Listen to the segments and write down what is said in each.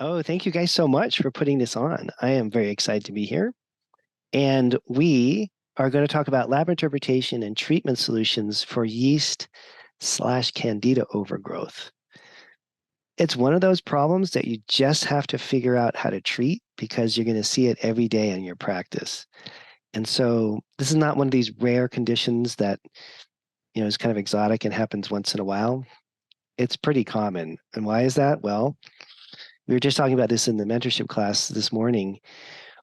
Oh, thank you guys so much for putting this on. I am very excited to be here. And we are going to talk about lab interpretation and treatment solutions for yeast / candida overgrowth. It's one of those problems that you just have to figure out how to treat because you're going to see it every day in your practice. And so this is not one of these rare conditions that, is kind of exotic and happens once in a while. It's pretty common. And why is that? Well, we were just talking about this in the mentorship class this morning.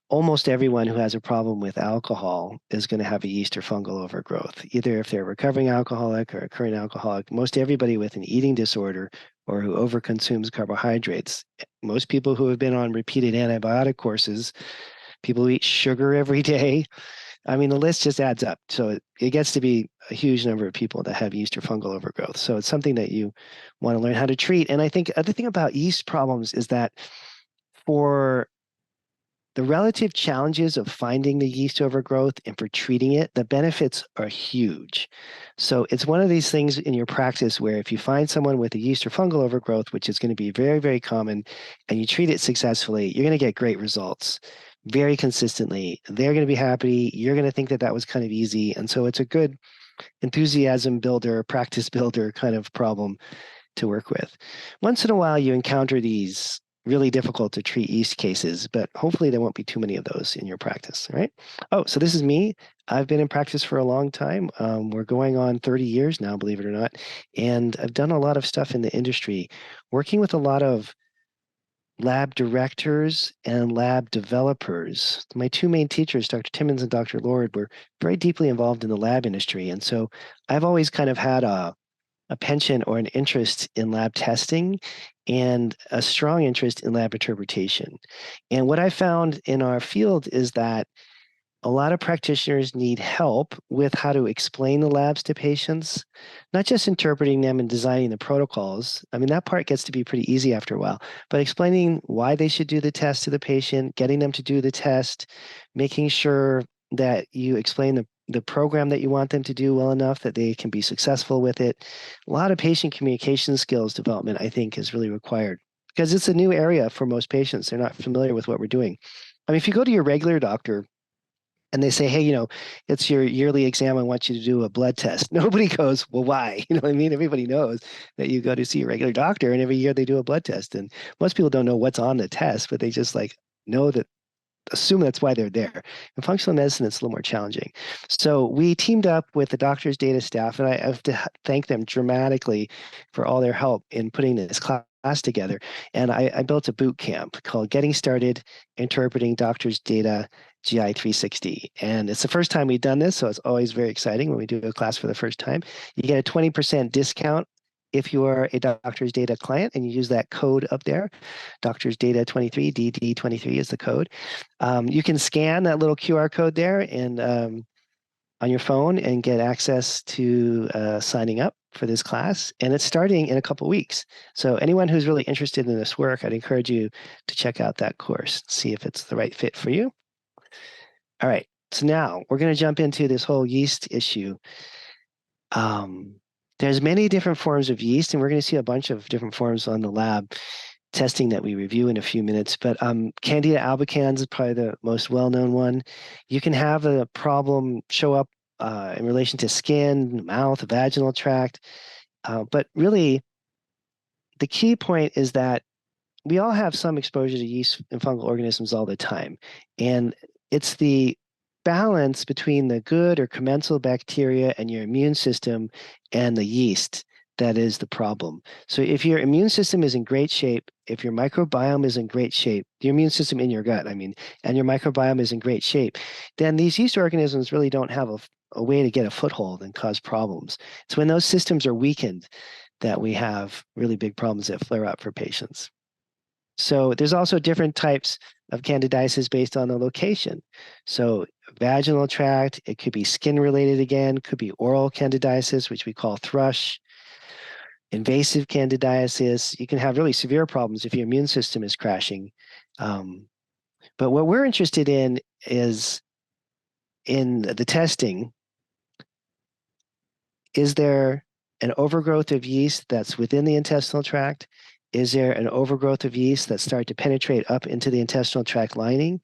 Almost everyone who has a problem with alcohol is going to have a yeast or fungal overgrowth, either if they're a recovering alcoholic or a current alcoholic. Most everybody with an eating disorder or who overconsumes carbohydrates. Most people who have been on repeated antibiotic courses, people who eat sugar every day. I mean, the list just adds up. So it gets to be a huge number of people that have yeast or fungal overgrowth. So it's something that you want to learn how to treat. And I think the other thing about yeast problems is that for the relative challenges of finding the yeast overgrowth and for treating it, the benefits are huge. So it's one of these things in your practice where if you find someone with a yeast or fungal overgrowth, which is going to be very, very common, and you treat it successfully, you're going to get great results very consistently. They're going to be happy. You're going to think that that was kind of easy. And so it's a good enthusiasm builder, practice builder kind of problem to work with. Once in a while, you encounter these really difficult to treat yeast cases, but hopefully there won't be too many of those in your practice, right? Oh, so this is me. I've been in practice for a long time. We're going on 30 years now, believe it or not. And I've done a lot of stuff in the industry, working with a lot of lab directors and lab developers. My two main teachers, Dr. Timmons and Dr. Lord, were very deeply involved in the lab industry. And so I've always kind of had a penchant or an interest in lab testing and a strong interest in lab interpretation. And what I found in our field is that a lot of practitioners need help with how to explain the labs to patients, not just interpreting them and designing the protocols. I mean, that part gets to be pretty easy after a while, but explaining why they should do the test to the patient, getting them to do the test, making sure that you explain the program that you want them to do well enough that they can be successful with it. A lot of patient communication skills development, I think, is really required because it's a new area for most patients. They're not familiar with what we're doing. I mean, if you go to your regular doctor and they say, hey, it's your yearly exam. I want you to do a blood test. Nobody goes, well, why? You know what I mean? Everybody knows that you go to see a regular doctor and every year they do a blood test. And most people don't know what's on the test, but they just like know that, assume that's why they're there. In functional medicine, it's a little more challenging. So we teamed up with the doctor's data staff, and I have to thank them dramatically for all their help in putting this class together. And I built a boot camp called Getting Started Interpreting Doctors' Data GI 360. And it's the first time we've done this, so it's always very exciting when we do a class for the first time. You get a 20% discount if you are a Doctor's Data client and you use that code up there. Doctor's Data 23, DD23 is the code. You can scan that little QR code there and on your phone and get access to signing up for this class. And it's starting in a couple of weeks. So anyone who's really interested in this work, I'd encourage you to check out that course, see if it's the right fit for you. All right, so now we're going to jump into this whole yeast issue. There's many different forms of yeast, and we're going to see a bunch of different forms on the lab testing that we review in a few minutes. But Candida albicans is probably the most well-known one. You can have a problem show up in relation to skin, mouth, vaginal tract. But really, the key point is that we all have some exposure to yeast and fungal organisms all the time. And it's the balance between the good or commensal bacteria and your immune system and the yeast that is the problem. So if your immune system is in great shape, if your microbiome is in great shape, the immune system in your gut, I mean, and your microbiome is in great shape, then these yeast organisms really don't have a way to get a foothold and cause problems. It's when those systems are weakened that we have really big problems that flare up for patients. So there's also different types of candidiasis based on the location. So vaginal tract, it could be skin related again, could be oral candidiasis, which we call thrush, invasive candidiasis. You can have really severe problems if your immune system is crashing. But what we're interested in is in the testing, is there an overgrowth of yeast that's within the intestinal tract? Is there an overgrowth of yeast that start to penetrate up into the intestinal tract lining?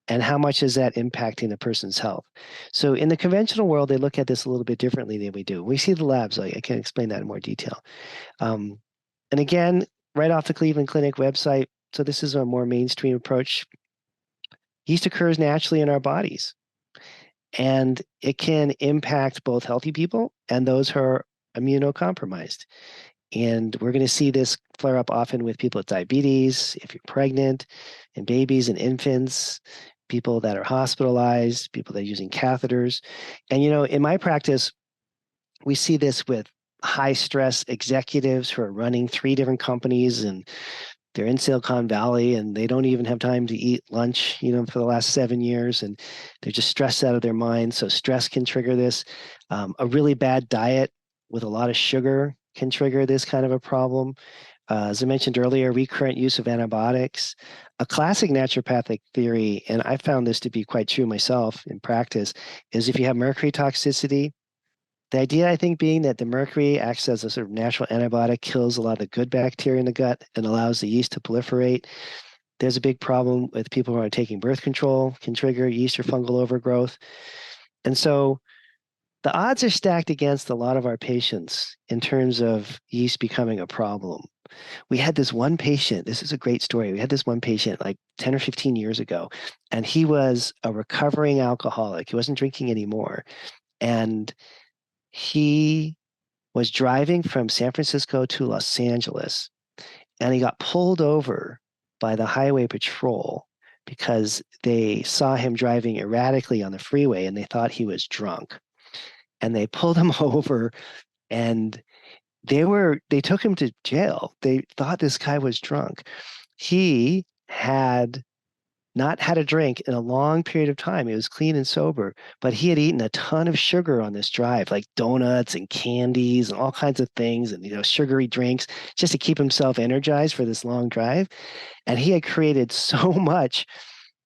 And how much is that impacting the person's health? So in the conventional world, they look at this a little bit differently than we do. We see the labs, I can explain that in more detail. Um, and again, right off the Cleveland Clinic website, so this is a more mainstream approach. Yeast occurs naturally in our bodies, and it can impact both healthy people and those who are immunocompromised. And we're going to see this flare up often with people with diabetes, if you're pregnant, and babies and infants, people that are hospitalized, people that are using catheters. And, in my practice, we see this with high stress executives who are running 3 different companies, and they're in Silicon Valley and they don't even have time to eat lunch, for the last 7 years, and they're just stressed out of their minds. So stress can trigger this. A really bad diet with a lot of sugar can trigger this kind of a problem. As I mentioned earlier, recurrent use of antibiotics. A classic naturopathic theory, and I found this to be quite true myself in practice, is if you have mercury toxicity, the idea, I think, being that the mercury acts as a sort of natural antibiotic, kills a lot of the good bacteria in the gut and allows the yeast to proliferate. There's a big problem with people who are taking birth control, can trigger yeast or fungal overgrowth. And so the odds are stacked against a lot of our patients in terms of yeast becoming a problem. We had this one patient, this is a great story. We had this one patient like 10 or 15 years ago, and he was a recovering alcoholic. He wasn't drinking anymore. And he was driving from San Francisco to Los Angeles, and he got pulled over by the highway patrol because they saw him driving erratically on the freeway and they thought he was drunk. And they pulled him over, and they took him to jail. They thought this guy was drunk. He had not had a drink in a long period of time. He was clean and sober, but he had eaten a ton of sugar on this drive, like donuts and candies and all kinds of things, and sugary drinks, just to keep himself energized for this long drive. And he had created so much,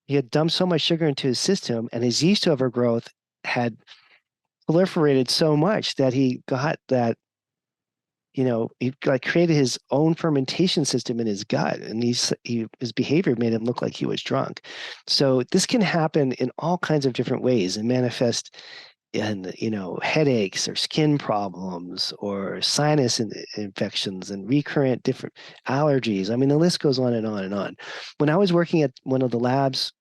he had dumped so much sugar into his system, and his yeast overgrowth had proliferated so much that he got that, he like created his own fermentation system in his gut, and his behavior made him look like he was drunk. So this can happen in all kinds of different ways and manifest in, headaches or skin problems or sinus infections and recurrent different allergies. I mean, the list goes on and on and on. When I was working at one of the labs,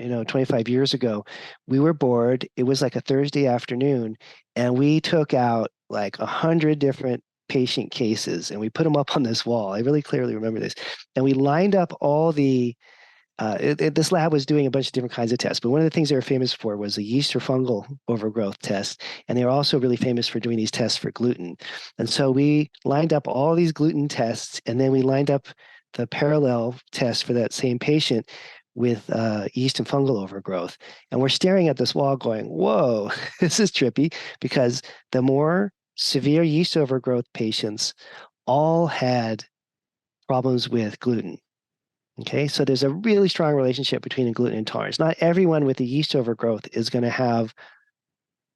25 years ago, we were bored. It was like a Thursday afternoon, and we took out like 100 different patient cases and we put them up on this wall. I really clearly remember this. And we lined up all the, this lab was doing a bunch of different kinds of tests, but one of the things they were famous for was a yeast or fungal overgrowth test. And they were also really famous for doing these tests for gluten. And so we lined up all these gluten tests, and then we lined up the parallel test for that same patient with yeast and fungal overgrowth. And we're staring at this wall going, whoa, this is trippy, because the more severe yeast overgrowth patients all had problems with gluten. Okay, so there's a really strong relationship between a gluten intolerance. Not everyone with the yeast overgrowth is going to have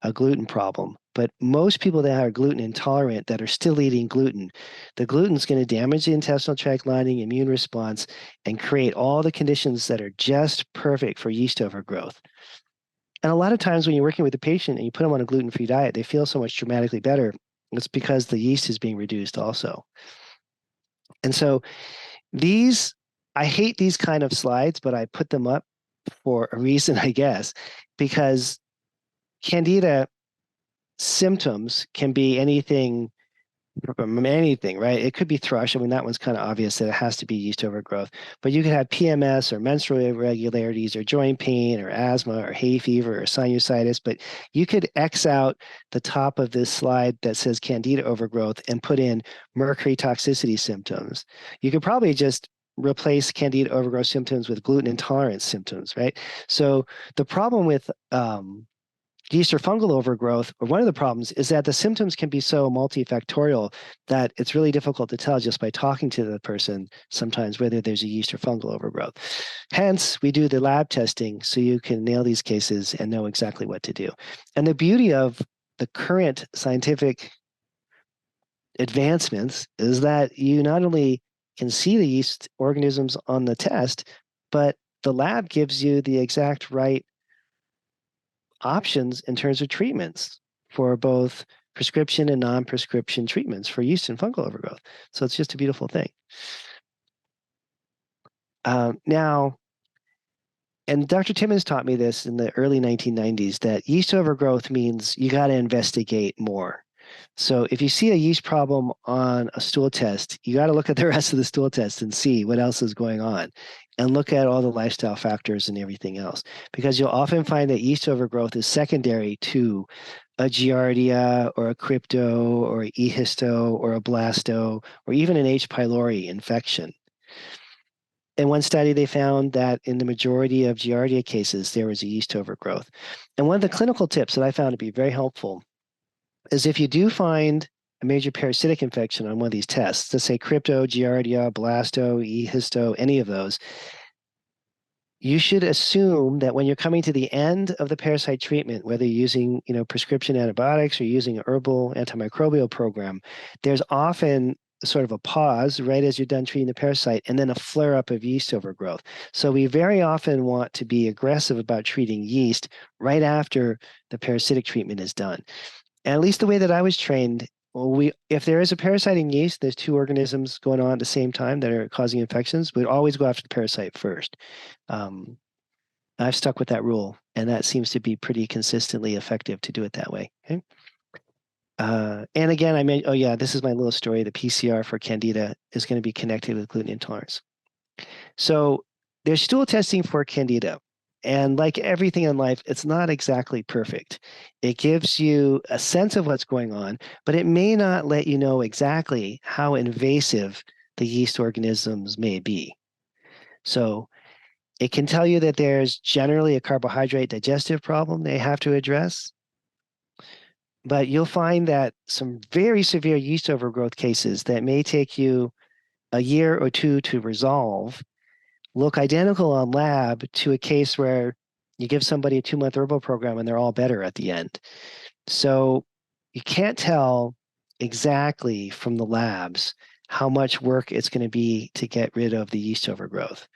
a gluten problem, but most people that are gluten intolerant that are still eating gluten, the gluten is going to damage the intestinal tract lining, immune response, and create all the conditions that are just perfect for yeast overgrowth. And a lot of times when you're working with a patient and you put them on a gluten-free diet, they feel so much dramatically better. It's because the yeast is being reduced also. And so I hate these kind of slides, but I put them up for a reason, I guess, because Candida symptoms can be anything from anything, right? It could be thrush. I mean, that one's kind of obvious that it has to be yeast overgrowth. But you could have PMS or menstrual irregularities or joint pain or asthma or hay fever or sinusitis. But you could X out the top of this slide that says Candida overgrowth and put in mercury toxicity symptoms. You could probably just replace Candida overgrowth symptoms with gluten intolerance symptoms, right? So the problem with yeast or fungal overgrowth, or one of the problems, is that the symptoms can be so multifactorial that it's really difficult to tell just by talking to the person sometimes whether there's a yeast or fungal overgrowth. Hence, we do the lab testing so you can nail these cases and know exactly what to do. And the beauty of the current scientific advancements is that you not only can see the yeast organisms on the test, but the lab gives you the exact right options in terms of treatments for both prescription and non-prescription treatments for yeast and fungal overgrowth. So it's just a beautiful thing. Now, and Dr. Timmons taught me this in the early 1990s, that yeast overgrowth means you got to investigate more. So if you see a yeast problem on a stool test, you got to look at the rest of the stool test and see what else is going on and look at all the lifestyle factors and everything else, because you'll often find that yeast overgrowth is secondary to a Giardia or a Crypto or a E. histo or a Blasto or even an H. pylori infection. In one study, they found that in the majority of Giardia cases, there was a yeast overgrowth. And one of the clinical tips that I found to be very helpful is if you do find a major parasitic infection on one of these tests, let's say Crypto, Giardia, Blasto, E. histo, any of those, you should assume that when you're coming to the end of the parasite treatment, whether you're using prescription antibiotics or using an herbal antimicrobial program, there's often sort of a pause right as you're done treating the parasite and then a flare up of yeast overgrowth. So we very often want to be aggressive about treating yeast right after the parasitic treatment is done. And at least the way that I was trained, if there is a parasite in yeast, there's two organisms going on at the same time that are causing infections, we'd always go after the parasite first. I've stuck with that rule, and that seems to be pretty consistently effective to do it that way. Okay. And again, oh yeah, this is my little story. The PCR for Candida is going to be connected with gluten intolerance. So there's stool testing for Candida. And like everything in life, it's not exactly perfect. It gives you a sense of what's going on, but it may not let you know exactly how invasive the yeast organisms may be. So it can tell you that there's generally a carbohydrate digestive problem they have to address. But you'll find that some very severe yeast overgrowth cases that may take you a year or two to resolve look identical on lab to a case where you give somebody a 2-month herbal program and they're all better at the end. So you can't tell exactly from the labs how much work it's going to be to get rid of the yeast overgrowth.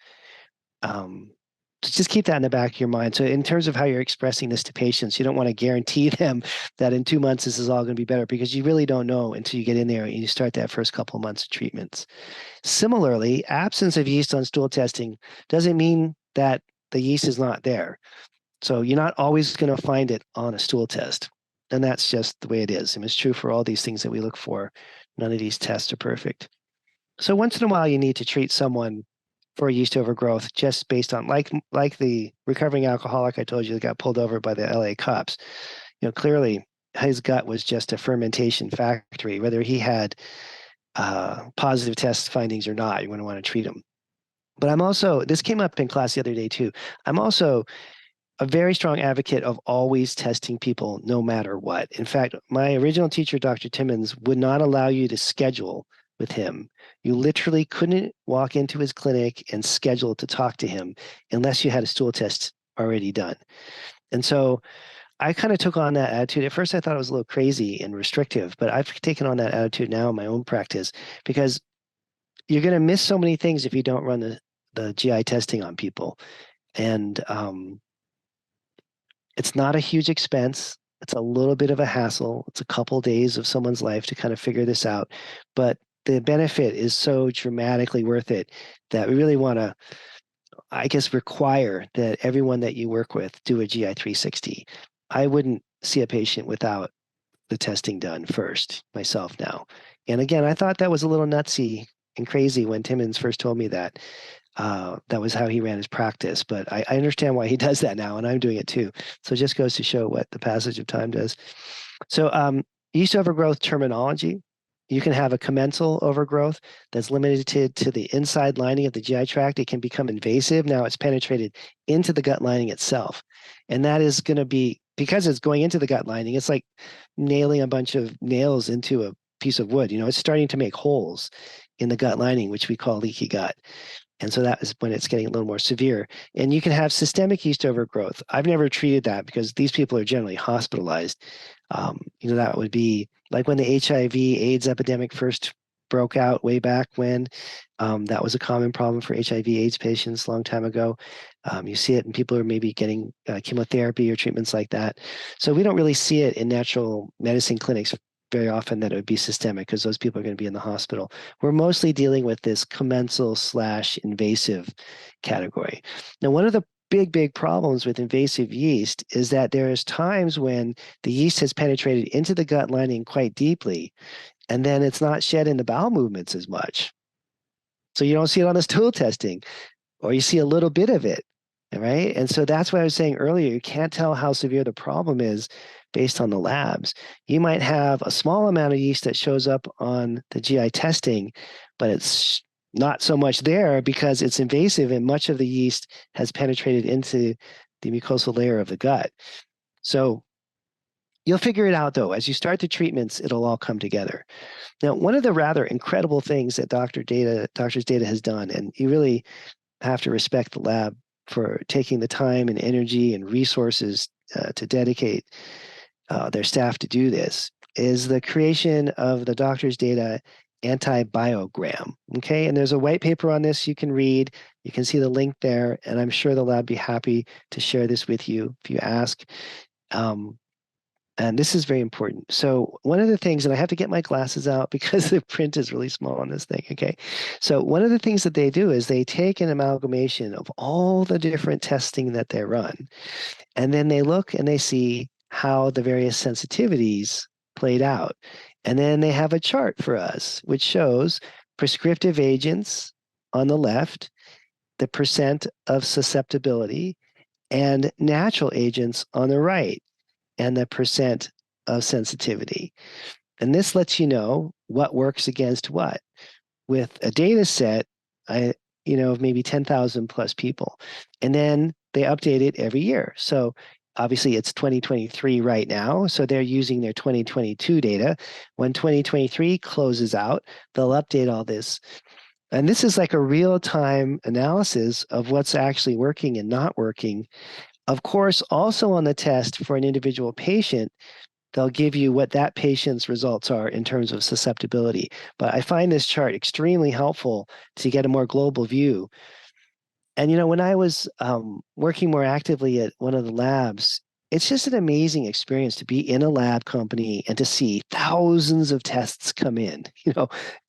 So just keep that in the back of your mind. So in terms of how you're expressing this to patients, you don't want to guarantee them that in 2 months this is all going to be better, because you really don't know until you get in there and you start that first couple of months of treatments. Similarly, absence of yeast on stool testing doesn't mean that the yeast is not there. So you're not always going to find it on a stool test. And that's just the way it is. And it's true for all these things that we look for. None of these tests are perfect. So once in a while, you need to treat someone for yeast overgrowth just based on, like the recovering alcoholic I told you that got pulled over by the LA cops. Clearly his gut was just a fermentation factory. Whether he had positive test findings or not, you're going to want to treat him. But I'm also, this came up in class the other day too, I'm also a very strong advocate of always testing people no matter what. In fact, my original teacher, Dr. Timmons, would not allow you to schedule with him. You literally couldn't walk into his clinic and schedule to talk to him unless you had a stool test already done. And so I kind of took on that attitude. At first, I thought it was a little crazy and restrictive, but I've taken on that attitude now in my own practice, because you're going to miss so many things if you don't run the GI testing on people. And it's not a huge expense. It's a little bit of a hassle. It's a couple days of someone's life to kind of figure this out. But the benefit is so dramatically worth it that we really want to, I guess, require that everyone that you work with do a GI 360. I wouldn't see a patient without the testing done first myself now. And again, I thought that was a little nutsy and crazy when Timmons first told me that. That was how he ran his practice. But I understand why he does that now, and I'm doing it too. So it just goes to show what the passage of time does. So yeast overgrowth terminology. You can have a commensal overgrowth that's limited to the inside lining of the GI tract. It can become invasive. Now it's penetrated into the gut lining itself. And that is going to be, because it's going into the gut lining, it's like nailing a bunch of nails into a piece of wood. It's starting to make holes in the gut lining, which we call leaky gut. And so that is when it's getting a little more severe. And you can have systemic yeast overgrowth. I've never treated that because these people are generally hospitalized. That would be like when the HIV/AIDS epidemic first broke out way back when. That was a common problem for HIV/AIDS patients a long time ago. You see it in people who are maybe getting chemotherapy or treatments like that. So we don't really see it in natural medicine clinics very often that it would be systemic because those people are going to be in the hospital. We're mostly dealing with this commensal/invasive category. Now, one of the big problems with invasive yeast is that there is times when the yeast has penetrated into the gut lining quite deeply, and then it's not shed in the bowel movements as much. So you don't see it on the stool testing, or you see a little bit of it, right? And so that's what I was saying earlier. You can't tell how severe the problem is based on the labs. You might have a small amount of yeast that shows up on the GI testing, but it's not so much there because it's invasive and much of the yeast has penetrated into the mucosal layer of the gut. So you'll figure it out though. As you start the treatments, it'll all come together. Now, one of the rather incredible things that doctor's data has done, and you really have to respect the lab for taking the time and energy and resources to dedicate their staff to do this, is the creation of the doctor's data antibiogram. Okay, and there's a white paper on this you can read. You can see the link there, and I'm sure the lab be happy to share this with you if you ask. And this is very important. So one of the things, and I have to get my glasses out because the print is really small on this thing, okay? So one of the things that they do is they take an amalgamation of all the different testing that they run, and then they look and they see how the various sensitivities played out. And then they have a chart for us, which shows prescriptive agents on the left, the percent of susceptibility, and natural agents on the right, and the percent of sensitivity. And this lets you know what works against what. With a data set, of maybe 10,000 plus people. And then they update it every year. So obviously it's 2023 right now. So they're using their 2022 data. When 2023 closes out, they'll update all this. And this is like a real-time analysis of what's actually working and not working. Of course, also on the test for an individual patient, they'll give you what that patient's results are in terms of susceptibility. But I find this chart extremely helpful to get a more global view. And when I was working more actively at one of the labs, it's just an amazing experience to be in a lab company and to see thousands of tests come in.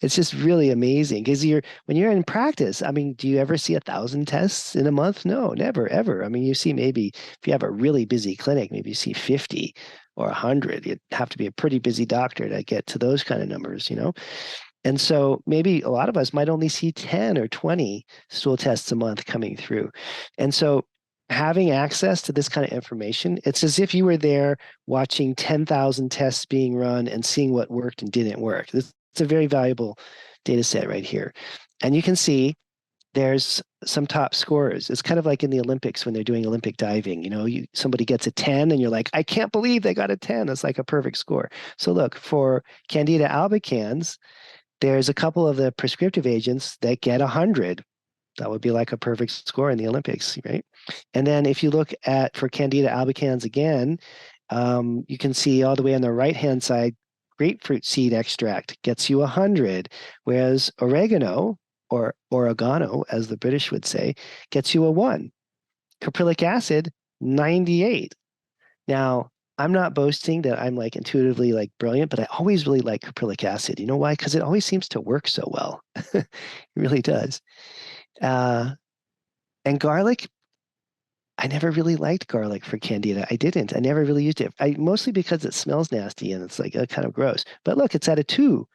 It's just really amazing because when you're in practice, I mean, do you ever see 1,000 tests in a month? No, never, ever. I mean, you see maybe if you have a really busy clinic, maybe you see 50 or 100. You'd have to be a pretty busy doctor to get to those kind of numbers. And so maybe a lot of us might only see 10 or 20 stool tests a month coming through. And so having access to this kind of information, it's as if you were there watching 10,000 tests being run and seeing what worked and didn't work. It's a very valuable data set right here. And you can see there's some top scorers. It's kind of like in the Olympics when they're doing Olympic diving. Somebody gets a 10 and you're like, I can't believe they got a 10. That's like a perfect score. So look, for Candida albicans, there's a couple of the prescriptive agents that get 100. That would be like a perfect score in the Olympics, right? And then if you look for Candida albicans again, you can see all the way on the right-hand side, grapefruit seed extract gets you 100, whereas oregano, or oregano, as the British would say, gets you a 1. Caprylic acid, 98. Now, I'm not boasting that I'm like intuitively like brilliant, but I always really like caprylic acid. You know why? Because it always seems to work so well. It really does. And garlic, I never really liked garlic for Candida. I didn't. I never really used it. Mostly because it smells nasty and it's like kind of gross. But look, it's at a 2.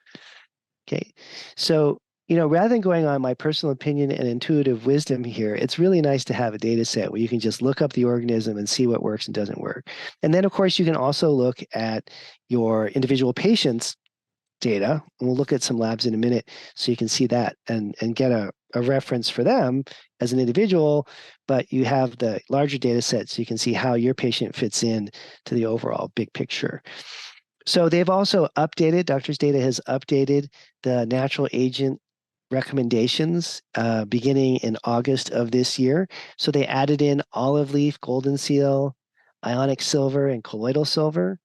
Okay. So, rather than going on my personal opinion and intuitive wisdom here, it's really nice to have a data set where you can just look up the organism and see what works and doesn't work. And then, of course, you can also look at your individual patients' data. And we'll look at some labs in a minute so you can see that and get a reference for them as an individual, but you have the larger data set so you can see how your patient fits in to the overall big picture. So they've also updated, doctor's data has updated the natural agent recommendations beginning in August of this year. So they added in olive leaf, golden seal, ionic silver, and colloidal silver.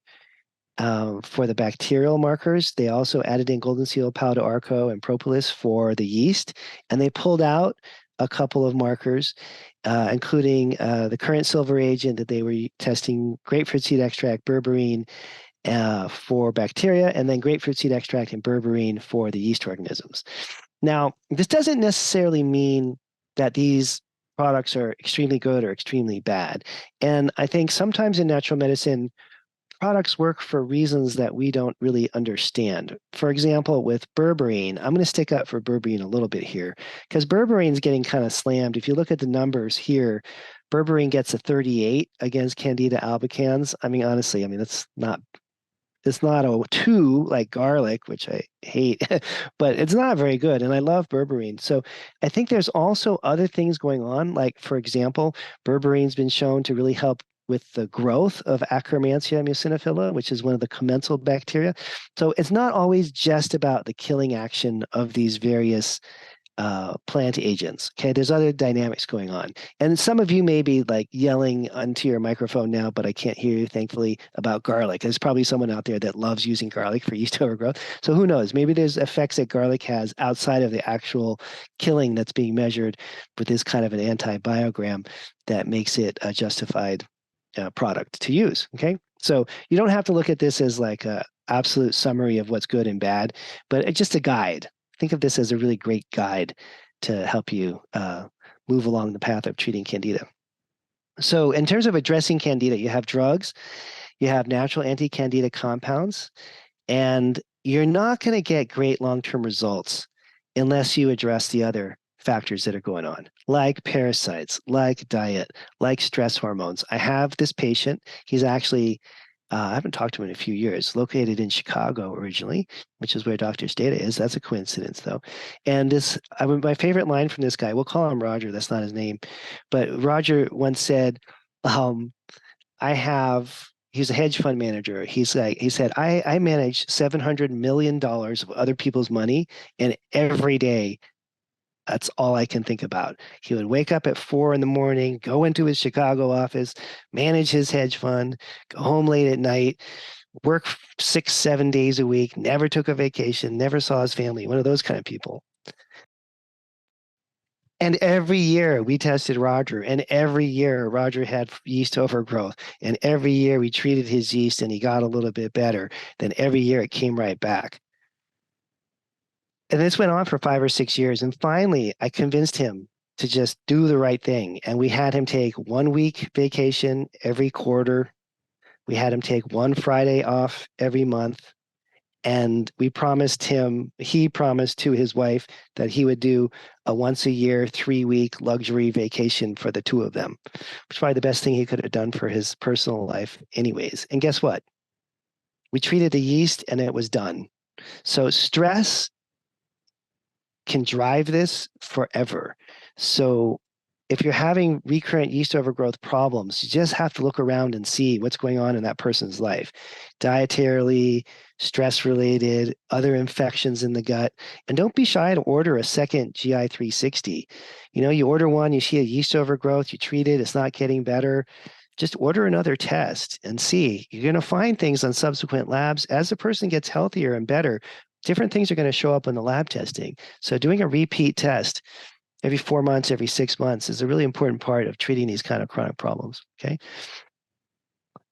for the bacterial markers. They also added in golden seal, palo de arco, and propolis for the yeast, and they pulled out a couple of markers, including the current silver agent that they were testing, grapefruit seed extract, berberine, for bacteria, and then grapefruit seed extract and berberine for the yeast organisms. Now, this doesn't necessarily mean that these products are extremely good or extremely bad. And I think sometimes in natural medicine, products work for reasons that we don't really understand. For example, with berberine, I'm going to stick up for berberine a little bit here because berberine is getting kind of slammed. If you look at the numbers here, berberine gets a 38 against Candida albicans. I mean, honestly, that's not it's not a 2 like garlic, which I hate, but it's not very good. And I love berberine. So I think there's also other things going on. Like, for example, berberine's been shown to really help with the growth of Akkermansia muciniphila, which is one of the commensal bacteria. So it's not always just about the killing action of these various plant agents. Okay, there's other dynamics going on. And some of you may be like yelling onto your microphone now, but I can't hear you, thankfully, about garlic. There's probably someone out there that loves using garlic for yeast overgrowth. So who knows? Maybe there's effects that garlic has outside of the actual killing that's being measured with this kind of an antibiogram that makes it a justified product to use. Okay, so you don't have to look at this as like a absolute summary of what's good and bad, but it's just a guide. Think of this as a really great guide to help you move along the path of treating Candida. So in terms of addressing Candida, you have drugs, you have natural anti-Candida compounds, and you're not going to get great long-term results unless you address the other factors that are going on, like parasites, like diet, like stress hormones. I have this patient. He's actually I haven't talked to him in a few years, located in Chicago originally, which is where Doctor's Data is. That's a coincidence, though. And my favorite line from this guy, we'll call him Roger, that's not his name, but Roger once said, he's a hedge fund manager. He said, I manage $700 million of other people's money, and every day that's all I can think about. He would wake up at 4 a.m, go into his Chicago office, manage his hedge fund, go home late at night, work 6, 7 days a week, never took a vacation, never saw his family, one of those kind of people. And every year we tested Roger, and every year Roger had yeast overgrowth. And every year we treated his yeast and he got a little bit better. Then every year it came right back. And this went on for 5 or 6 years. And finally, I convinced him to just do the right thing. And we had him take 1 week vacation every quarter. We had him take 1 Friday off every month. And he promised to his wife that he would do a once a year, 3-week luxury vacation for the two of them, which is probably the best thing he could have done for his personal life anyways. And guess what? We treated the yeast and it was done. So stress can drive this forever. So if you're having recurrent yeast overgrowth problems, you just have to look around and see what's going on in that person's life. Dietarily, stress-related, other infections in the gut. And don't be shy to order a second GI 360. You order one, you see a yeast overgrowth, you treat it, it's not getting better. Just order another test and see. You're going to find things on subsequent labs. As the person gets healthier and better, different things are going to show up in the lab testing. So doing a repeat test every 4 months, every 6 months is a really important part of treating these kind of chronic problems, okay?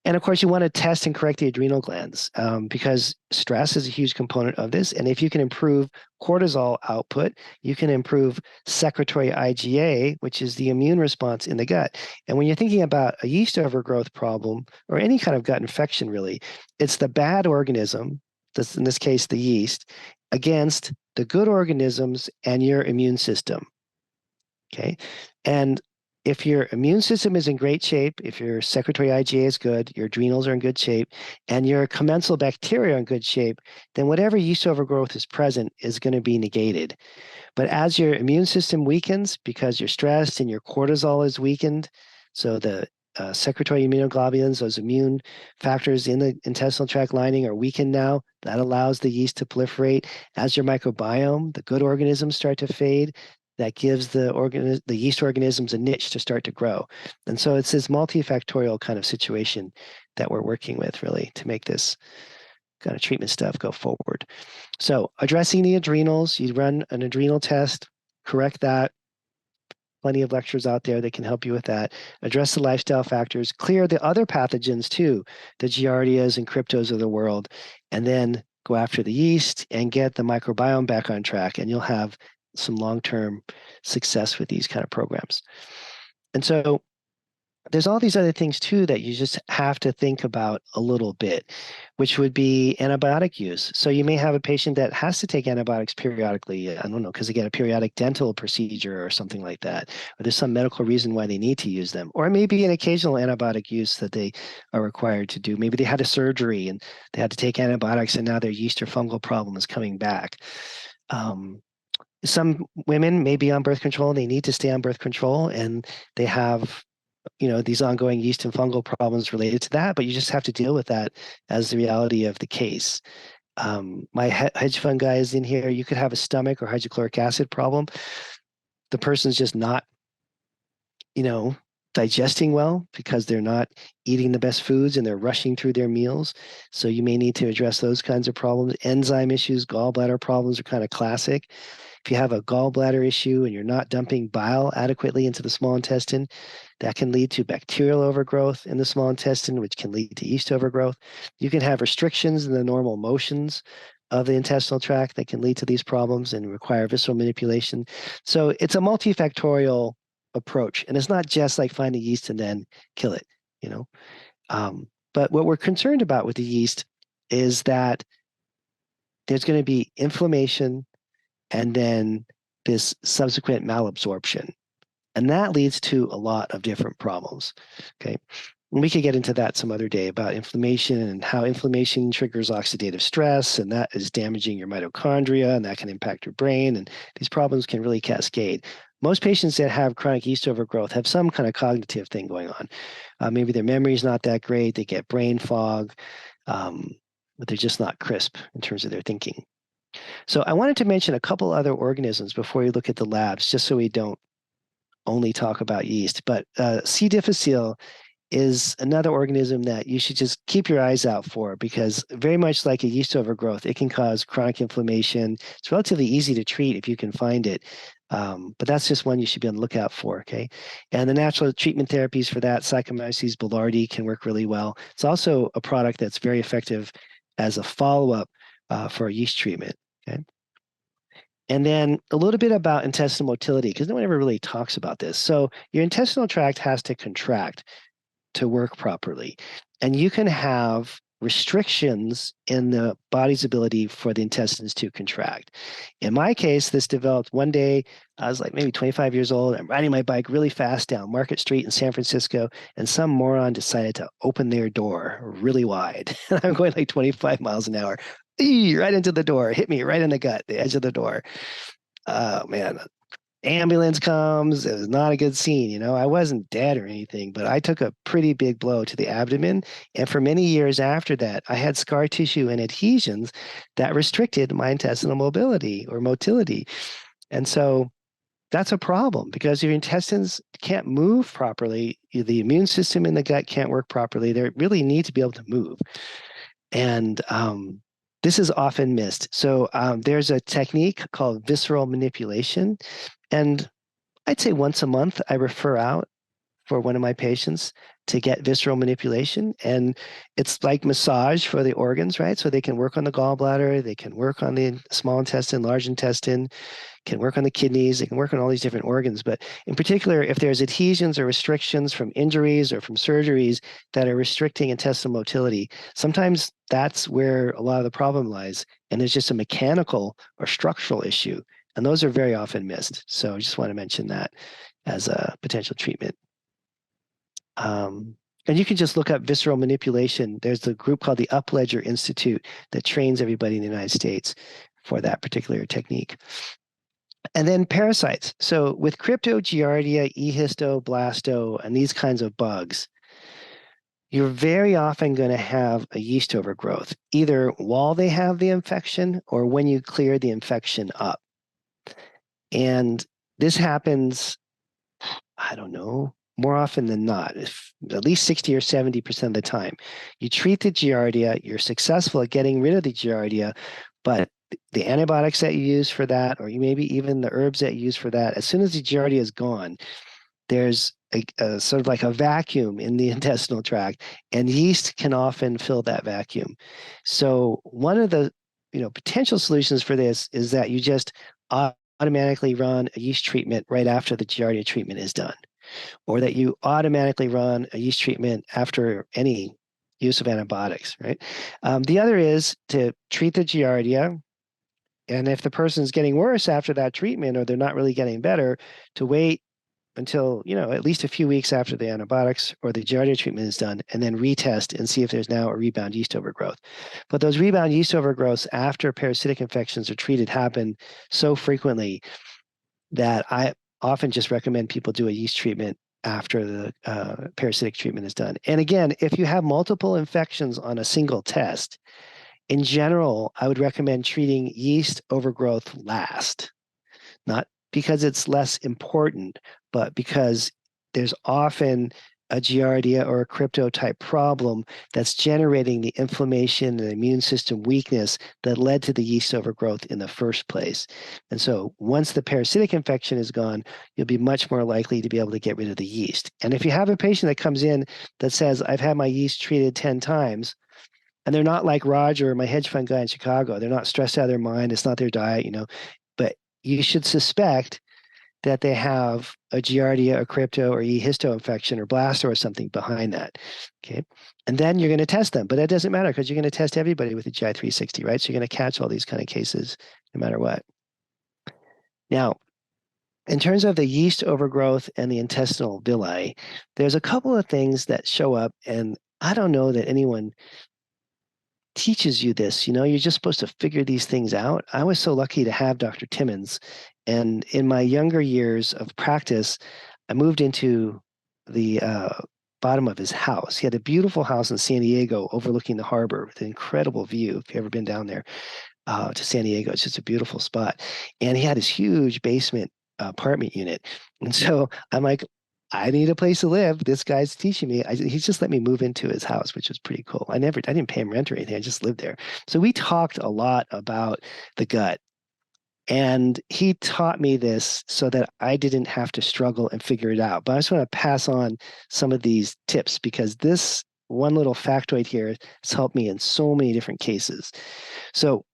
And of course, you want to test and correct the adrenal glands because stress is a huge component of this. And if you can improve cortisol output, you can improve secretory IgA, which is the immune response in the gut. And when you're thinking about a yeast overgrowth problem or any kind of gut infection, really, it's the bad organism, in this case, the yeast, against the good organisms and your immune system. Okay. And if your immune system is in great shape, if your secretory IgA is good, your adrenals are in good shape, and your commensal bacteria are in good shape, then whatever yeast overgrowth is present is going to be negated. But as your immune system weakens because you're stressed and your cortisol is weakened, so the secretory immunoglobulins, those immune factors in the intestinal tract lining are weakened now. That allows the yeast to proliferate. As your microbiome, the good organisms start to fade, that gives the yeast organisms a niche to start to grow. And so it's this multifactorial kind of situation that we're working with really to make this kind of treatment stuff go forward. So addressing the adrenals, you run an adrenal test, correct that. Plenty of lectures out there that can help you with that. Address the lifestyle factors, clear the other pathogens too, the Giardias and cryptos of the world, and then go after the yeast and get the microbiome back on track, and you'll have some long-term success with these kind of programs. And so there's all these other things too that you just have to think about a little bit, which would be antibiotic use. So you may have a patient that has to take antibiotics periodically. I don't know, because they get a periodic dental procedure or something like that, or there's some medical reason why they need to use them, or maybe an occasional antibiotic use that they are required to do. Maybe they had a surgery and they had to take antibiotics, and now their yeast or fungal problem is coming back. Some women may be on birth control and they need to stay on birth control, and they have these ongoing yeast and fungal problems related to that, but you just have to deal with that as the reality of the case. My hedge fund guys in here, you could have a stomach or hydrochloric acid problem. The person's just not, digesting well because they're not eating the best foods and they're rushing through their meals. So you may need to address those kinds of problems. Enzyme issues, gallbladder problems are kind of classic. If you have a gallbladder issue and you're not dumping bile adequately into the small intestine, that can lead to bacterial overgrowth in the small intestine, which can lead to yeast overgrowth. You can have restrictions in the normal motions of the intestinal tract that can lead to these problems and require visceral manipulation. So it's a multifactorial approach, and it's not just like find a yeast and then kill it, But what we're concerned about with the yeast is that there's going to be inflammation and then this subsequent malabsorption. And that leads to a lot of different problems. Okay. And we could get into that some other day about inflammation and how inflammation triggers oxidative stress, and that is damaging your mitochondria, and that can impact your brain. And these problems can really cascade. Most patients that have chronic yeast overgrowth have some kind of cognitive thing going on. Maybe their memory is not that great. They get brain fog, but they're just not crisp in terms of their thinking. So I wanted to mention a couple other organisms before you look at the labs, just so we don't only talk about yeast. But C. difficile is another organism that you should just keep your eyes out for, because very much like a yeast overgrowth, it can cause chronic inflammation. It's relatively easy to treat if you can find it. But that's just one you should be on the lookout for, okay? And the natural treatment therapies for that, Saccharomyces boulardii, can work really well. It's also a product that's very effective as a follow-up for a yeast treatment, okay? And then a little bit about intestinal motility, because no one ever really talks about this. So your intestinal tract has to contract to work properly. And you can have restrictions in the body's ability for the intestines to contract. In my case, this developed one day. I was like maybe 25 years old. I'm riding my bike really fast down Market Street in San Francisco, and some moron decided to open their door really wide. And I'm going like 25 miles an hour. Right into the door, hit me right in the gut, the edge of the door. Oh man, ambulance comes. It was not a good scene. I wasn't dead or anything, but I took a pretty big blow to the abdomen. And for many years after that, I had scar tissue and adhesions that restricted my intestinal mobility or motility. And so that's a problem, because your intestines can't move properly. The immune system in the gut can't work properly. They really need to be able to move. And this is often missed. So there's a technique called visceral manipulation. And I'd say once a month, I refer out for one of my patients to get visceral manipulation. And it's like massage for the organs, right? So they can work on the gallbladder, they can work on the small intestine, large intestine, can work on the kidneys, they can work on all these different organs. But in particular, if there's adhesions or restrictions from injuries or from surgeries that are restricting intestinal motility, sometimes that's where a lot of the problem lies. And there's just a mechanical or structural issue. And those are very often missed. So I just want to mention that as a potential treatment. And you can just look up visceral manipulation. There's a group called the Upledger Institute that trains everybody in the United States for that particular technique. And then parasites. So with Crypto, Giardia, Ehistoblasto, and these kinds of bugs, you're very often going to have a yeast overgrowth, either while they have the infection or when you clear the infection up. And This happens, I don't know, more often than not, if at least 60 or 70% of the time. You treat the Giardia, you're successful at getting rid of the Giardia, but the antibiotics that you use for that, or maybe even the herbs that you use for that, as soon as the Giardia is gone, there's a sort of like a vacuum in the intestinal tract, and yeast can often fill that vacuum. So one of the potential solutions for this is that you just automatically run a yeast treatment right after the Giardia treatment is done, or that you automatically run a yeast treatment after any use of antibiotics, right? The other is to treat the Giardia, and if the person's getting worse after that treatment or they're not really getting better, to wait until at least a few weeks after the antibiotics or the Giardia treatment is done, and then retest and see if there's now a rebound yeast overgrowth. But those rebound yeast overgrowths after parasitic infections are treated happen so frequently that I often just recommend people do a yeast treatment after the parasitic treatment is done. And again, if you have multiple infections on a single test, in general, I would recommend treating yeast overgrowth last, not because it's less important, but because there's often a Giardia or a crypto type problem that's generating the inflammation and immune system weakness that led to the yeast overgrowth in the first place. And so once the parasitic infection is gone, you'll be much more likely to be able to get rid of the yeast. And if you have a patient that comes in that says, I've had my yeast treated 10 times, and they're not like Roger, my hedge fund guy in Chicago, they're not stressed out of their mind, it's not their diet, but you should suspect that they have a Giardia, a crypto, or E. histo infection, or blasto, or something behind that. Okay, and then you're going to test them, but that doesn't matter because you're going to test everybody with the GI 360, right? So you're going to catch all these kind of cases no matter what. Now, in terms of the yeast overgrowth and the intestinal villi, there's a couple of things that show up, and I don't know that anyone teaches you this. You're just supposed to figure these things out. I was so lucky to have Dr. Timmons. And in my younger years of practice, I moved into the bottom of his house. He had a beautiful house in San Diego overlooking the harbor with an incredible view. If you've ever been down there to San Diego, it's just a beautiful spot. And he had this huge basement apartment unit. And so I'm like, I need a place to live. This guy's teaching me. He's just let me move into his house, which was pretty cool. I didn't pay him rent or anything. I just lived there. So we talked a lot about the gut. And he taught me this so that I didn't have to struggle and figure it out. But I just want to pass on some of these tips because this one little factoid here has helped me in so many different cases. So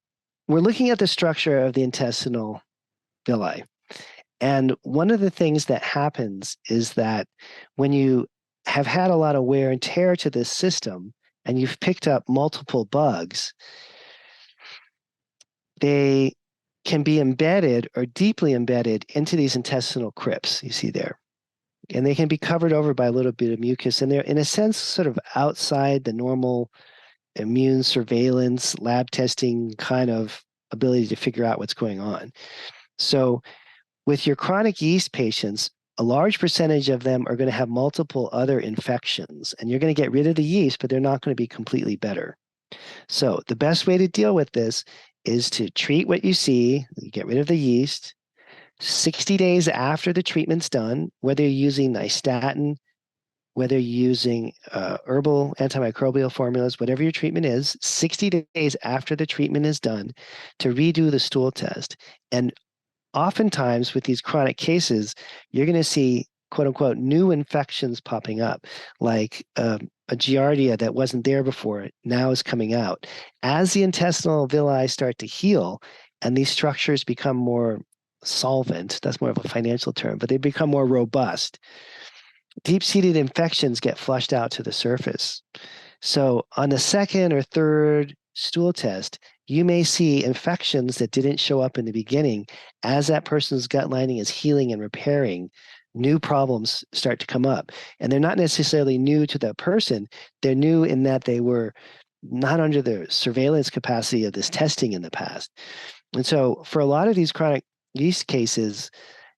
we're looking at the structure of the intestinal villi. And one of the things that happens is that when you have had a lot of wear and tear to this system and you've picked up multiple bugs, they can be embedded or deeply embedded into these intestinal crypts you see there. And they can be covered over by a little bit of mucus. And they're, in a sense, sort of outside the normal immune surveillance, lab testing kind of ability to figure out what's going on. So with your chronic yeast patients, a large percentage of them are going to have multiple other infections, and you're going to get rid of the yeast, but they're not going to be completely better. So the best way to deal with this is to treat what you see, you get rid of the yeast, 60 days after the treatment's done, whether you're using nystatin, whether you're using herbal antimicrobial formulas, whatever your treatment is, 60 days after the treatment is done, to redo the stool test. And oftentimes with these chronic cases, you're going to see quote unquote new infections popping up, like a Giardia that wasn't there before now is coming out. As the intestinal villi start to heal and these structures become more solvent, that's more of a financial term, but they become more robust, deep-seated infections get flushed out to the surface. So on the second or third stool test, you may see infections that didn't show up in the beginning. As that person's gut lining is healing and repairing, new problems start to come up. And they're not necessarily new to the person. They're new in that they were not under the surveillance capacity of this testing in the past. And so for a lot of these chronic yeast cases,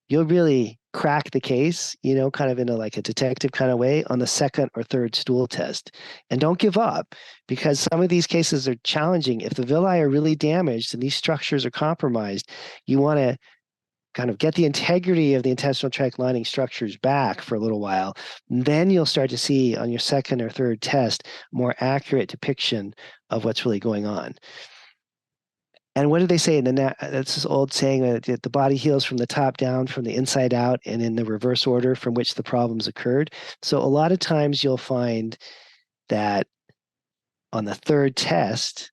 you'll really crack the case, kind of in like a detective kind of way on the second or third stool test. And don't give up because some of these cases are challenging. If the villi are really damaged and these structures are compromised, you want to kind of get the integrity of the intestinal tract lining structures back for a little while. Then you'll start to see on your second or third test more accurate depiction of what's really going on. And what do they say? That's this old saying that the body heals from the top down, from the inside out, and in the reverse order from which the problems occurred. So a lot of times you'll find that on the third test,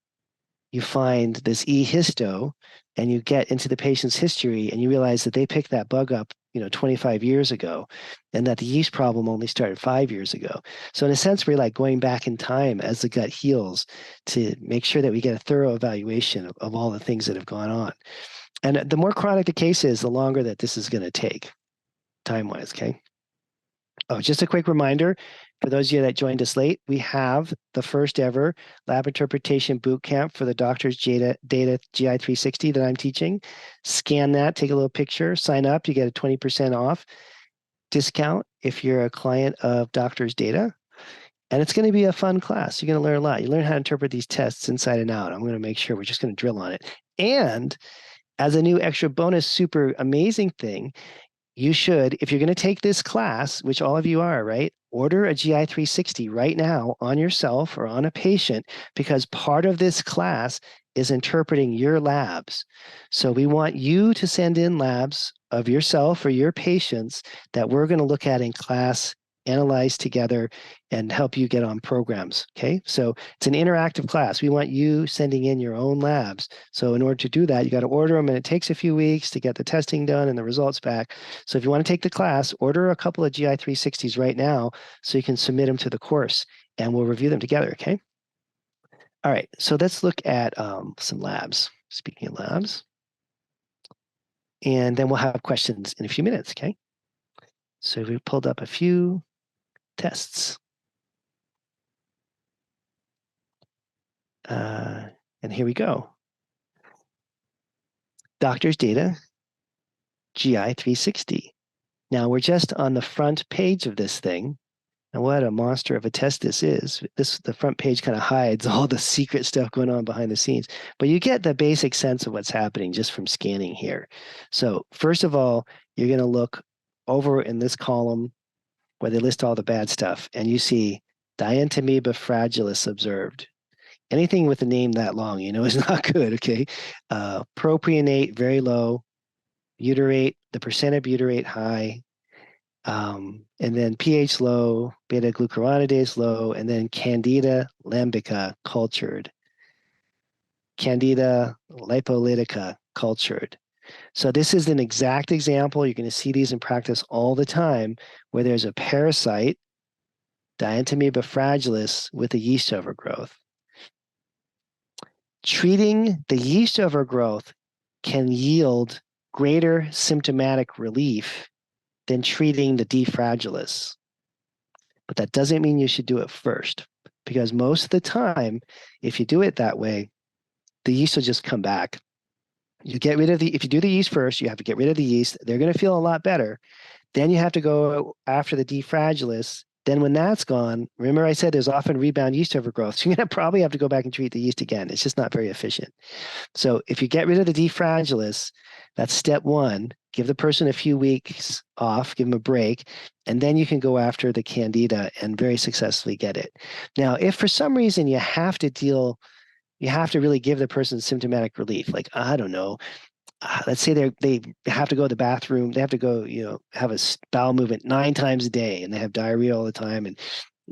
you find this e-histo and you get into the patient's history and you realize that they picked that bug up 25 years ago, and that the yeast problem only started 5 years ago. So in a sense, we're like going back in time as the gut heals to make sure that we get a thorough evaluation of all the things that have gone on. And the more chronic the case is, the longer that this is going to take time-wise, okay? Oh, just a quick reminder, for those of you that joined us late, we have the first ever lab interpretation boot camp for the doctor's data GI 360 that I'm teaching. Scan that, take a little picture, sign up, you get a 20% off discount if you're a client of doctor's data. And it's going to be a fun class. You're going to learn a lot. You learn how to interpret these tests inside and out. I'm going to make sure we're just going to drill on it. And as a new extra bonus, super amazing thing, you should, if you're going to take this class, which all of you are, right? Order a GI 360 right now on yourself or on a patient, because part of this class is interpreting your labs. So we want you to send in labs of yourself or your patients that we're going to look at in class, analyze together, and help you get on programs, okay? So it's an interactive class. We want you sending in your own labs. So in order to do that, you got to order them, and it takes a few weeks to get the testing done and the results back. So if you want to take the class, order a couple of GI 360s right now so you can submit them to the course, and we'll review them together, okay? All right, so let's look at some labs. Speaking of labs. And then we'll have questions in a few minutes, okay? So we pulled up a few tests. And here we go. Doctor's data, GI 360. Now we're just on the front page of this thing. And what a monster of a test this is. The front page kind of hides all the secret stuff going on behind the scenes. But you get the basic sense of what's happening just from scanning here. So first of all, you're going to look over in this column where they list all the bad stuff, and you see Dientamoeba fragilis observed. Anything with a name that long, is not good, okay? Propionate, very low. Butyrate, the percent of butyrate high. And then pH low, beta-glucuronidase low, and then Candida lambica cultured. Candida lipolytica cultured. So this is an exact example. You're going to see these in practice all the time where there's a parasite, Dientamoeba fragilis, with a yeast overgrowth. Treating the yeast overgrowth can yield greater symptomatic relief than treating the D. fragilis. But that doesn't mean you should do it first, because most of the time, if you do it that way, the yeast will just come back. If you do the yeast first, you have to get rid of the yeast. They're going to feel a lot better. Then you have to go after the D. fragilis. Then when that's gone, remember I said there's often rebound yeast overgrowth. So you're going to probably have to go back and treat the yeast again. It's just not very efficient. So if you get rid of the D. fragilis, that's step one. Give the person a few weeks off, give them a break, and then you can go after the Candida and very successfully get it. Now, if for some reason you have to really give the person symptomatic relief, like, I don't know, let's say they have to go to the bathroom, they have to go, have a bowel movement 9 times a day, and they have diarrhea all the time. And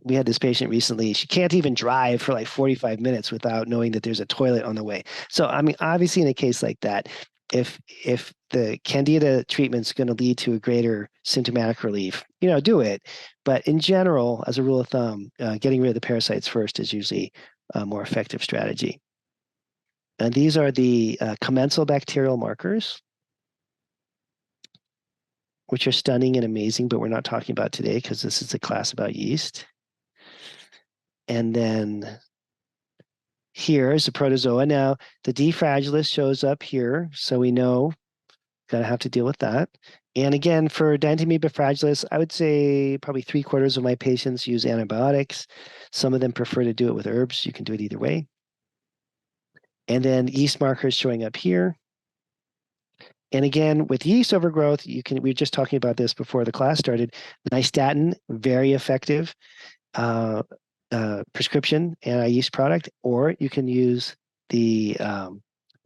we had this patient recently, she can't even drive for like 45 minutes without knowing that there's a toilet on the way. So, I mean, obviously in a case like that, if the Candida treatment's going to lead to a greater symptomatic relief, do it. But in general, as a rule of thumb, getting rid of the parasites first is usually a more effective strategy. And these are the commensal bacterial markers, which are stunning and amazing, but we're not talking about today because this is a class about yeast. And then here is the protozoa. Now, the D. fragilis shows up here, so we know going to have to deal with that. And again, for Dientamoeba fragilis, I would say probably 3/4 of my patients use antibiotics. Some of them prefer to do it with herbs. You can do it either way. And then yeast markers showing up here. And again, with yeast overgrowth, we were just talking about this before the class started. Nystatin, very effective uh, prescription anti-yeast product, or you can use the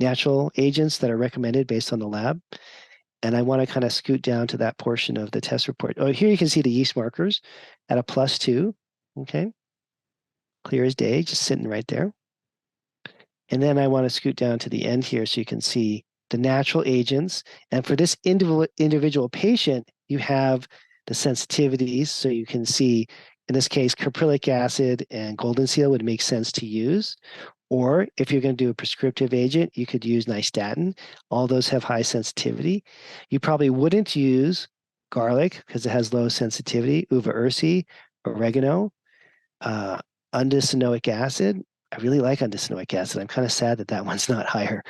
natural agents that are recommended based on the lab. And I want to kind of scoot down to that portion of the test report. Oh, here you can see the yeast markers at a +2. Okay, clear as day, just sitting right there. And then I want to scoot down to the end here so you can see the natural agents. And for this individual patient, you have the sensitivities. So you can see, in this case, caprylic acid and golden seal would make sense to use. Or if you're going to do a prescriptive agent, you could use nystatin. All those have high sensitivity. You probably wouldn't use garlic because it has low sensitivity, uva ursi, oregano, uh, undecanoic acid. I really like undecanoic acid. I'm kind of sad that that one's not higher.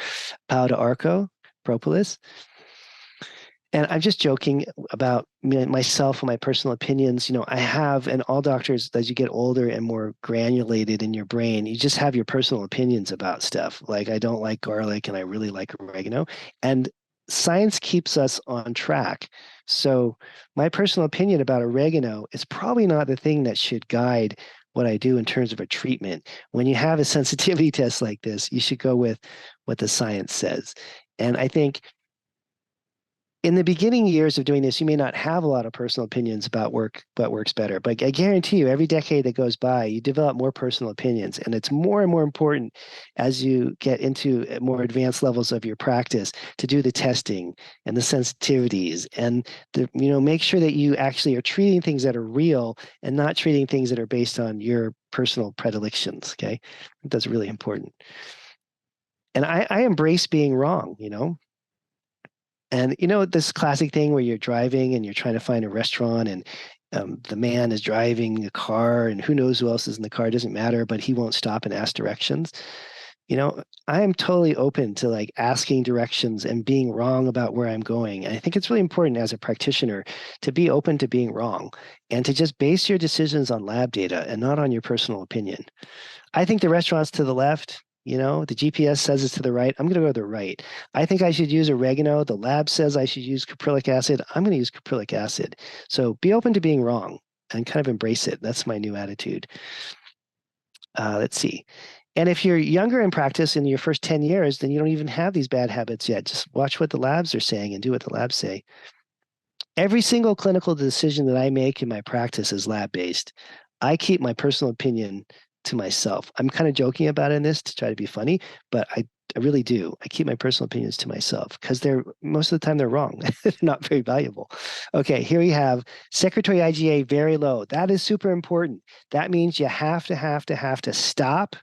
Pau de arco, propolis. And I'm just joking about myself and my personal opinions. I have, and all doctors, as you get older and more granulated in your brain, you just have your personal opinions about stuff. Like, I don't like garlic and I really like oregano. And science keeps us on track. So my personal opinion about oregano is probably not the thing that should guide what I do in terms of a treatment. When you have a sensitivity test like this, you should go with what the science says. And I think in the beginning years of doing this, you may not have a lot of personal opinions about what works better. But I guarantee you, every decade that goes by, you develop more personal opinions. And it's more and more important as you get into more advanced levels of your practice to do the testing and the sensitivities and make sure that you actually are treating things that are real and not treating things that are based on your personal predilections. Okay. That's really important. And I embrace being wrong. And this classic thing where you're driving and you're trying to find a restaurant and the man is driving a car and who knows who else is in the car, doesn't matter, but he won't stop and ask directions. I am totally open to like asking directions and being wrong about where I'm going. And I think it's really important as a practitioner to be open to being wrong and to just base your decisions on lab data and not on your personal opinion. I think the restaurant's to the left. The GPS says it's to the right. I'm going to go to the right. I think I should use oregano. The lab says I should use caprylic acid. I'm going to use caprylic acid. So be open to being wrong and kind of embrace it. That's my new attitude. Let's see. And if you're younger in practice in your first 10 years, then you don't even have these bad habits yet. Just watch what the labs are saying and do what the labs say. Every single clinical decision that I make in my practice is lab-based. I keep my personal opinion to myself. I'm kind of joking about it in this to try to be funny, but I really do. I keep my personal opinions to myself because most of the time they're wrong. They're not very valuable. Okay, here we have secretory IgA very low. That is super important. That means you have to stop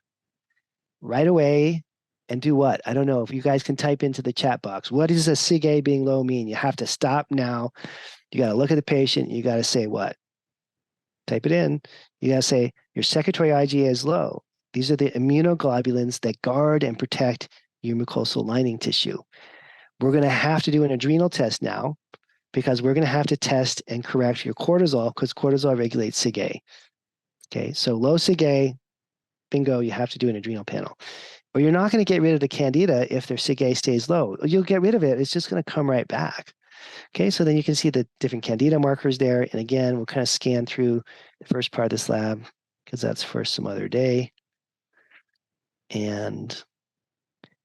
right away and do what? I don't know if you guys can type into the chat box. What does a SIG-A being low mean? You have to stop now. You got to look at the patient. You got to say what? Type it in. You got to say your secretory IgA is low. These are the immunoglobulins that guard and protect your mucosal lining tissue. We're going to have to do an adrenal test now because we're going to have to test and correct your cortisol because cortisol regulates SIG-A. Okay, so low SIG-A, bingo, you have to do an adrenal panel. Or you're not going to get rid of the candida if their SIG-A stays low. You'll get rid of it. It's just going to come right back. Okay, so then you can see the different candida markers there. And again, we'll kind of scan through the first part of this lab because that's for some other day. And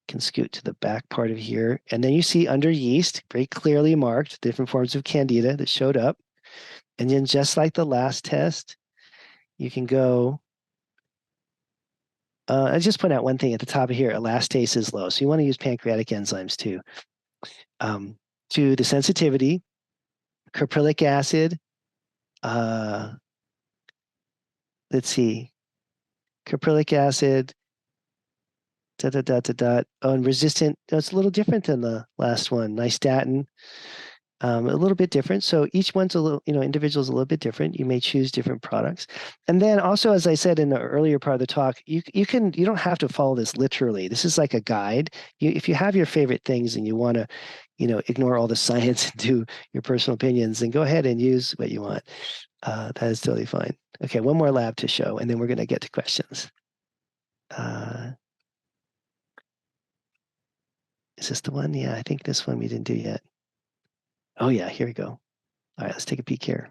can scoot to the back part of here. And then you see under yeast, very clearly marked, different forms of candida that showed up. And then just like the last test, you can go I just point out one thing at the top of here, elastase is low. So you want to use pancreatic enzymes too. To the sensitivity, caprylic acid, let's see, caprylic acid, Oh, and resistant, it's a little different than the last one, nystatin, a little bit different. So each one's a little, individual's a little bit different. You may choose different products. And then also, as I said in the earlier part of the talk, you don't have to follow this literally. This is like a guide. If you have your favorite things and you want to, ignore all the science and do your personal opinions, then go ahead and use what you want. That is totally fine. Okay, one more lab to show, and then we're going to get to questions. Is this the one? Yeah, I think this one we didn't do yet. Oh yeah, here we go. All right, let's take a peek here.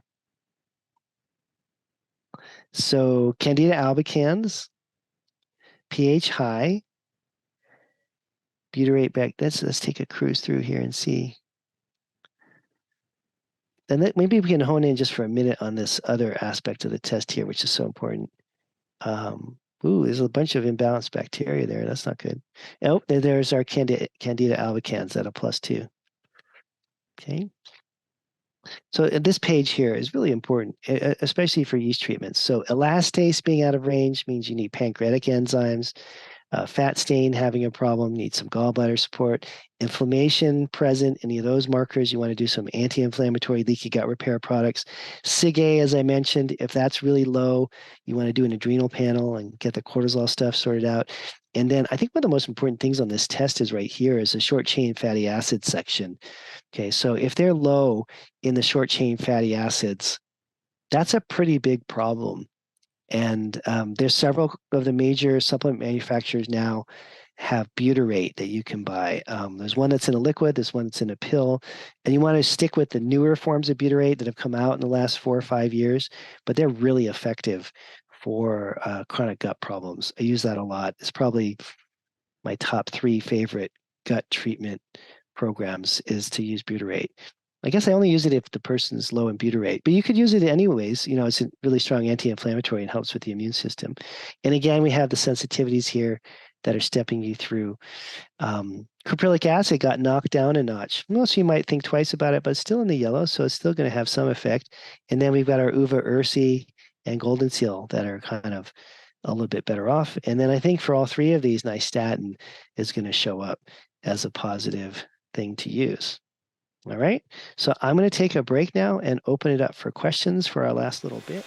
So Candida albicans, pH high, butyrate back. Let's take a cruise through here and see. Then maybe we can hone in just for a minute on this other aspect of the test here, which is so important. There's a bunch of imbalanced bacteria there. That's not good. Oh, there's our Candida albicans at a +2. Okay. So this page here is really important, especially for yeast treatments. So elastase being out of range means you need pancreatic enzymes. Fat stain having a problem, needs some gallbladder support. Inflammation present, any of those markers, you want to do some anti-inflammatory leaky gut repair products. SIG-A, as I mentioned, if that's really low, you want to do an adrenal panel and get the cortisol stuff sorted out. And then I think one of the most important things on this test is right here is the short chain fatty acid section. Okay, so if they're low in the short chain fatty acids, that's a pretty big problem. And there's several of the major supplement manufacturers now have butyrate that you can buy. There's one that's in a liquid, there's one that's in a pill, and you want to stick with the newer forms of butyrate that have come out in the last 4 or 5 years, but they're really effective for chronic gut problems. I use that a lot. It's probably my top 3 favorite gut treatment programs is to use butyrate. I guess I only use it if the person's low in butyrate, but you could use it anyways. You know, it's a really strong anti-inflammatory and helps with the immune system. And again, we have the sensitivities here that are stepping you through. Caprylic acid got knocked down a notch. Most of you might think twice about it, but it's still in the yellow, so it's still going to have some effect. And then we've got our uva ursi and golden seal that are kind of a little bit better off. And then I think for all 3 of these, nystatin is going to show up as a positive thing to use. All right. So I'm going to take a break now and open it up for questions for our last little bit.